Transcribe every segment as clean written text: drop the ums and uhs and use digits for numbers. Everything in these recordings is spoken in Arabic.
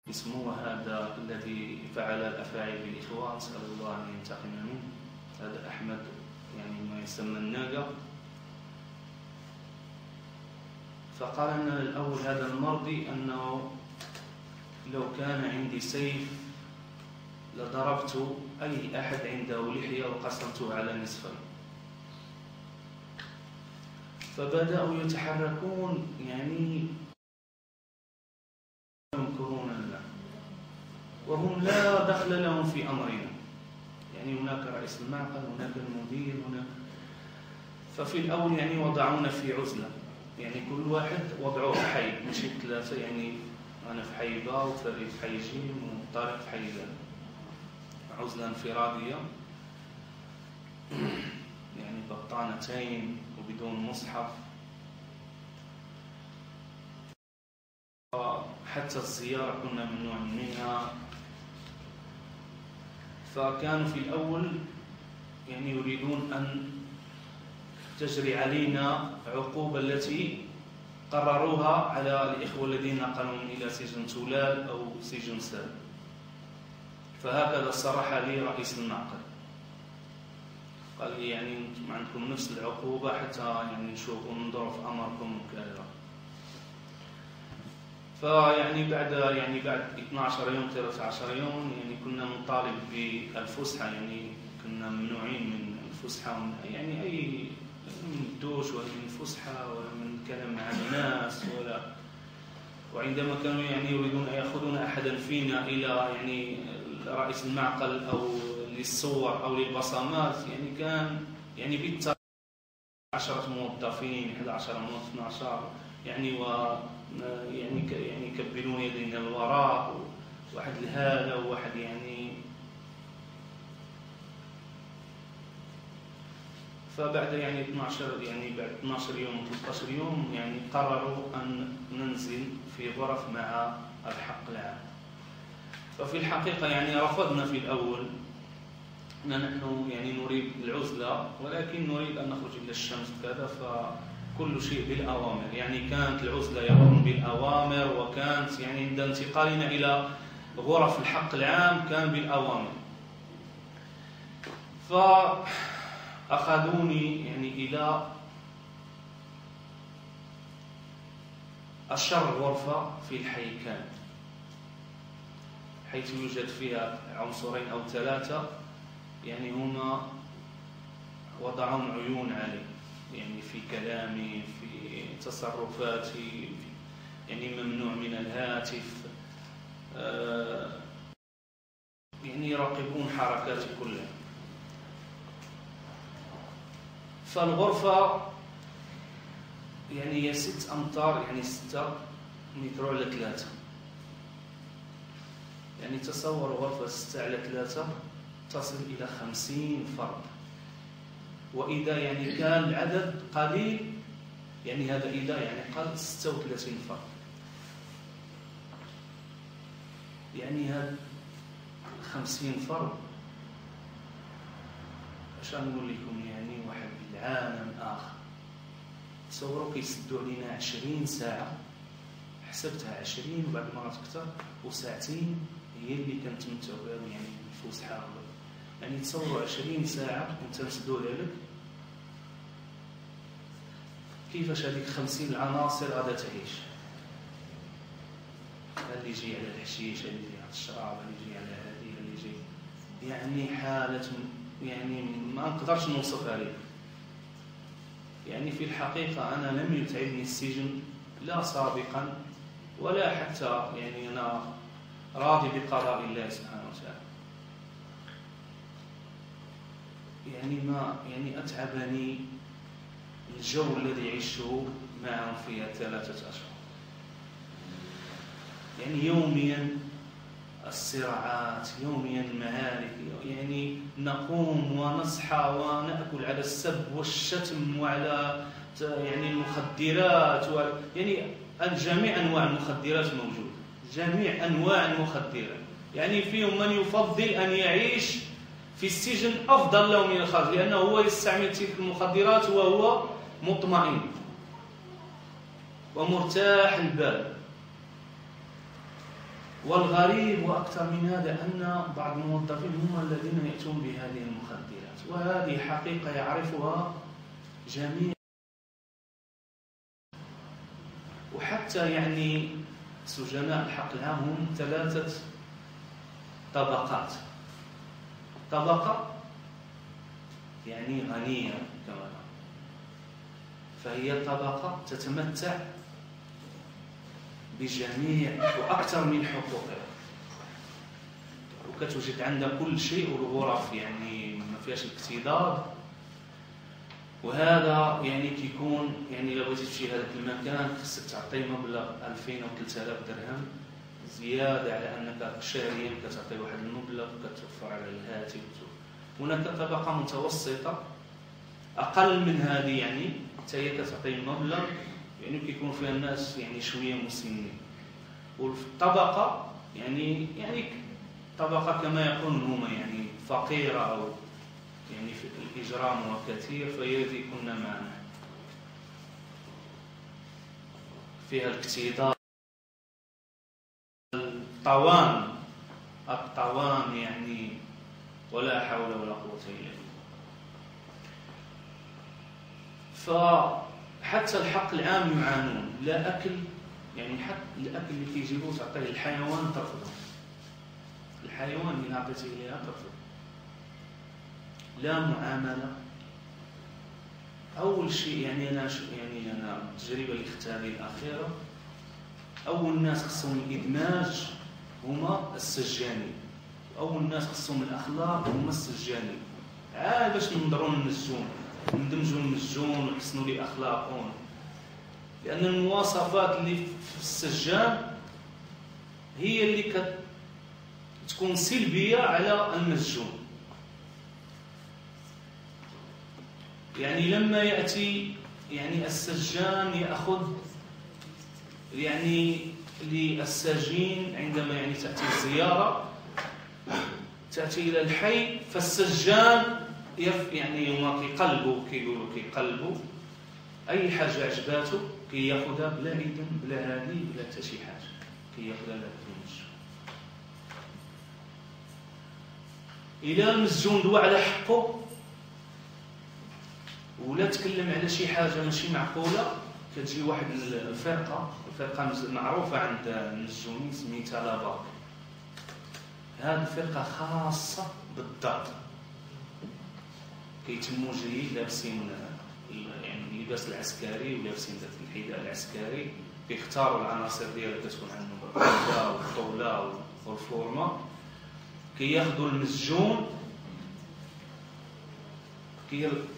اسمه هذا الذي فعل الأفاعيل بالإخوان، نسأل الله أن ينتقم منه. هذا أحمد يعني ما يسمى الناقة. فقال لنا الأول هذا المرضي أنه لو كان عندي سيف لضربت أي أحد عنده لحية وقسمته على نصفين. فبدأوا يتحركون يعني يمكرون لنا وهم لا دخل لهم في أمرنا. يعني هناك رئيس المعقل، هناك المدير، هناك. ففي الأول يعني وضعونا في عزلة، يعني كل واحد وضعه في حي، ماشي ثلاثة، يعني أنا في حي با وفريد في حي جيم وطارق في حي دال، عزلة انفرادية يعني بطانتين وبدون مصحف. حتى الزيارة كنا ممنوع منها. فكانوا في الأول يعني يريدون أن تجري علينا عقوبة التي قرروها على الإخوة الذين نقلوا إلى سجن تولال أو سجن سال. فهكذا صرح لي رئيس المعقل، قال لي يعني أنتم عندكم نفس العقوبة حتى يعني نشوفوا ننظروا في أمركم وكذا. فيعني بعد 12 يوم 13 يوم يعني كنا نطالب بالفسحة، يعني كنا ممنوعين من الفسحة، يعني أي من الدوش ولا من الفسحة ولا من الكلام مع الناس ولا. وعندما كانوا يعني يريدون أن يأخذون أحدا فينا إلى يعني رئيس المعقل أو للصور أو للبصمات، يعني كان يعني بالتالي 10 موظفين 11 موظف 12 يعني يعني يكبلون يدينا الوراء، واحد لهذا وواحد يعني. فبعد يعني 12 يوم 13 يوم يعني قرروا أن ننزل في غرف مع الحق العام. ففي الحقيقة يعني رفضنا في الأول، أن نحن يعني نريد العزلة ولكن نريد أن نخرج إلى الشمس كذا، فكل شيء بالأوامر. يعني كانت العزلة يقوم بالأوامر، وكانت يعني عند انتقالنا إلى غرف الحق العام كان بالأوامر. فأخذوني يعني إلى أشر غرفة في الحي كان، حيث يوجد فيها عنصرين أو 3 يعني هما وضعهم عيون علي، يعني في كلامي في تصرفاتي، يعني ممنوع من الهاتف، يعني يراقبون حركاتي كلها. فالغرفة يعني هي 6 أمتار، يعني 6 متر على 3، يعني تصور غرفة 6 على 3 تصل إلى 50 فرد. وإذا يعني كان العدد قليل يعني هذا إذا يعني قل 36 فرد. يعني هذا 50 فرد عشان نقول لكم يعني واحد العالم آخر. تصوروا كيسدوا علينا 20 ساعة، حسبتها 20 وبعد مرات أكثر، وساعتين هي اللي كنتمتعوا بها يعني الفسحة. يعني تصوروا 20 ساعة وانت مسدود عليك، كيفاش هذيك 50 العناصر غادا تعيش؟ اللي يجي على الحشيش، اللي يجي على الشراب، اللي يجي على هذه، اللي يجي يعني حالة يعني ما نقدرش نوصفها لك. يعني في الحقيقة أنا لم يتعبني السجن لا سابقا ولا حتى يعني أنا راضي بقضاء الله سبحانه وتعالى. يعني ما يعني أتعبني الجو الذي عشته معهم في 3 أشهر. يعني يوميا الصراعات، يوميا المعارك، يعني نقوم ونصحى ونأكل على السب والشتم وعلى يعني المخدرات يعني جميع أنواع المخدرات موجودة، جميع أنواع المخدرات. يعني فيهم من يفضل أن يعيش في السجن أفضل له من الخارج، لأنه هو يستعمل تلك المخدرات وهو مطمئن ومرتاح البال. والغريب وأكثر من هذا أن بعض الموظفين هم الذين يأتون بهذه المخدرات، وهذه حقيقة يعرفها جميع. وحتى يعني سجناء الحق العام هم 3 طبقات. طبقة يعني غنية كما، فهي طبقة تتمتع بجميع وأكثر من حقوقها، وكتوجد عندها كل شيء، والغرف يعني ما فيهاش الاكتظاظ. وهذا يعني كيكون يعني لو بغيتي تمشي لهذاك المكان خصك تعطي مبلغ 2000 أو 3000 درهم زيادة على أنك شهريا كتعطي واحد المبلغ كتوفر على الهاتف. هناك طبقة متوسطة أقل من هذه، يعني حتى هي كتعطي مبلغ يعني كيكون فيها الناس يعني شوية مسنين. وفي الطبقة يعني طبقة كما يقولون هما يعني فقيرة أو يعني في الإجرام وكثير، فهي التي كنا معنا فيها الاكتظاظ، الطوام يعني ولا حول ولا قوة إلا بالله. فحتى الحق العام يعانون، لا أكل يعني حتى الأكل اللي كيجيبوه تعطيه الحيوان ترفضه، الحيوان اللي عطيتيه ليها ترفض، لا معاملة. أول شيء يعني أنا التجربة اللي اختها لي الأخيرة، أول ناس خصهم الإدماج هما السجانين، أول ناس خصهم الأخلاق هما السجانين، باش ننظروا ندمجوا المسجون ونحسنوا لي أخلاقهم، لأن المواصفات اللي في السجان هي اللي كتكون سلبية على المسجون. يعني لما يأتي يعني السجان يأخذ يعني للسجين عندما يعني تأتي الزيارة تأتي إلى الحي، فالسجان يعني هما كيقلبوا أي حاجة عجباته كياخذها بلا إذن بلا هادي بلا حتى شي حاجة، كياخذها لهذاك المسجون. إلى المسجون دوا على حقه ولا تكلم على شي حاجة ماشي معقولة، كتجي واحد الفرقة معروفة عند المسجونين سميتها لاباك. هذه الفرقة خاصة بالضبط، كيتموا جايين لابسين يعني اللباس العسكري ولابسين ذاك الحذاء العسكري، كيختاروا العناصر ديالها كتكون عندهم الرده والطوله والفورمه، كياخذوا المسجون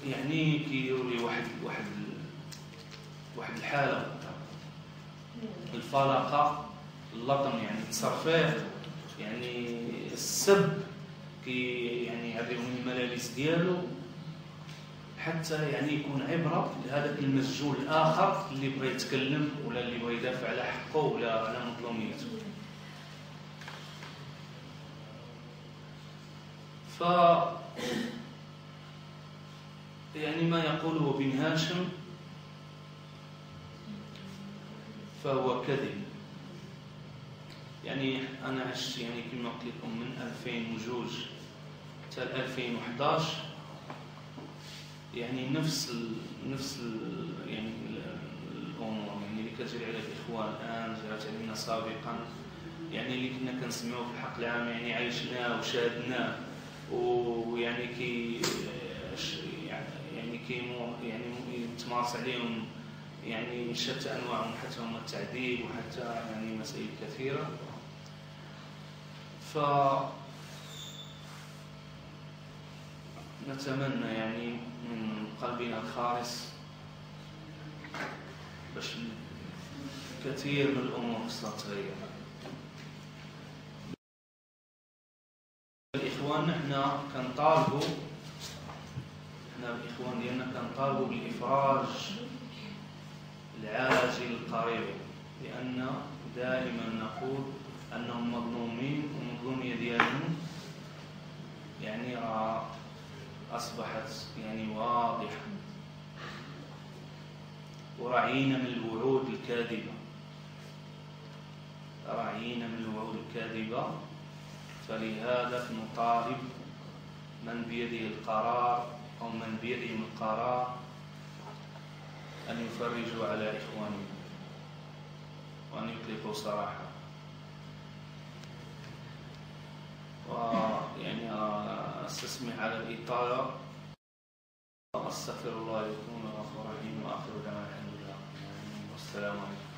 يعني كيديروا ليه واحد الحاله، الفلقه، اللطم يعني التصرفات يعني السب، يعني يعريهم الملابس ديالو حتى يعني يكون عبره لهذاك المسجون الاخر اللي بغى يتكلم ولا اللي بغى يدافع على حقه ولا على مظلوميته. ف يعني ما يقوله ابن هاشم فهو كذب. يعني أنا عشت يعني كما قلت لكم من 2002 حتى 2011 يعني نفس يعني الأمور يعني اللي كتجري على الإخوان الآن جرت علينا سابقا، يعني اللي كنا كنسمعوا في الحق العام يعني عايشناه وشاهدناه، ويعني يعني يتمارس عليهم يعني شتى أنواعهم حتى هم التعذيب وحتى يعني مسائل كثيرة. نتمنى يعني من قلبنا الخالص باش كثير من الأمور تتغير. الإخوان احنا كنطالبوا، الإخوان ديالنا كنطالبوا بالإفراج العاجل القريب، لأن دائما نقول أنهم مظلومين والمظلومية ديالهم يعني أصبحت يعني واضحة، ورعينا من الوعود الكاذبة. راعيين من الوعود الكاذبة. فلهذا نطالب من بيده القرار أو من بيدهم القرار أن يفرجوا على إخوانهم وأن يطلقوا سراحا. ويعني أستسمح على الإطالة، أستغفر الله لكم، غفور رحيم، وآخر دعوانا الحمد لله، والسلام عليكم.